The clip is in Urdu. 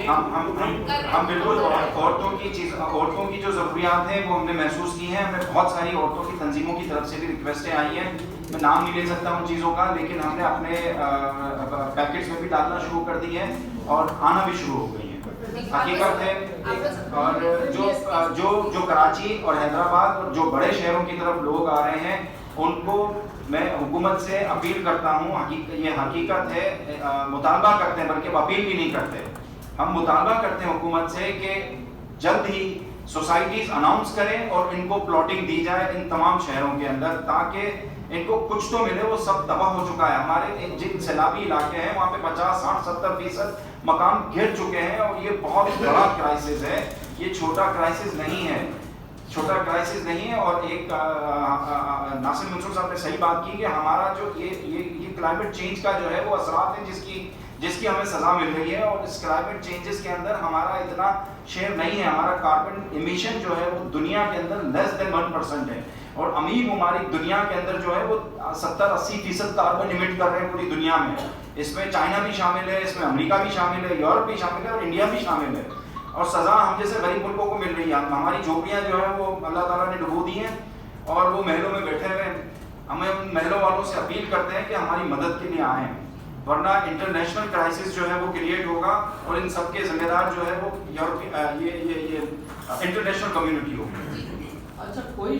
ہم بالکل عورتوں کی جو ضروریات ہیں وہ ہم نے محسوس کی ہیں. ہمیں بہت ساری عورتوں کی تنظیموں کی طرف سے بھی ریکویسٹیں آئی ہیں. میں نام نہیں لے سکتا ان چیزوں کا, لیکن ہم نے اپنے پیکٹس میں بھی ڈالنا شروع کر دی ہے اور آنا بھی شروع ہو گئی ہیں. حقیقت ہے. اور جو کراچی اور حیدرآباد اور جو بڑے شہروں کی طرف لوگ آ رہے ہیں ان کو میں حکومت سے اپیل کرتا ہوں. یہ حقیقت ہے, مطالبہ کرتے ہیں, بلکہ اپیل بھی نہیں کرتے, ہم مطالبہ کرتے ہیں حکومت سے کہ جلد ہی سوسائٹیز اناؤنس کریں اور ان کو پلاٹنگ دی جائے ان تمام شہروں کے اندر, تاکہ ان کو کچھ تو ملے. وہ سب تباہ ہو چکا ہے. ہمارے جن سیلابی علاقے ہیں وہاں پہ 50-60-70% مکان گر چکے ہیں, اور یہ بہت بڑا کرائسس ہے. یہ چھوٹا کرائسس نہیں ہے, چھوٹا کرائسس نہیں ہے. اور ایک ناصر منصور صاحب نے صحیح بات کی کہ ہمارا جو یہ کلائمیٹ چینج کا جو ہے وہ اثرات ہیں جس کی ہمیں سزا مل رہی ہے. اور اس کلائمیٹ چینجز کے اندر ہمارا اتنا شیئر نہیں ہے. ہمارا کاربن ایمیشن جو ہے وہ دنیا کے اندر لیس دین 1% ہے, اور امیر ممالک دنیا کے اندر جو ہے وہ 70-80% کاربن ایمٹ کر رہے ہیں پوری دنیا میں. اس میں چائنا بھی شامل ہے, اس میں امریکہ بھی شامل ہے, یورپ بھی شامل ہے, اور انڈیا بھی شامل ہے. اور سزا ہم جیسے غریب ملکوں کو مل رہی ہے. ہماری جھوپڑیاں جو ہیں وہ اللہ تعالیٰ نے ڈبو دی ہیں اور وہ محلوں میں بیٹھے ہوئے ہیں. ہمیں ان محلوں والوں سے اپیل کرتے ہیں کہ ہماری مدد کے لیے آئیں, ورنہ انٹرنیشنل کرائسس جو ہے وہ کریٹ ہوگا, اور ان سب کے ذمہ دار جو ہے وہ یہ انٹرنیشنل کمیونٹی ہوگی. اچھا, کوئی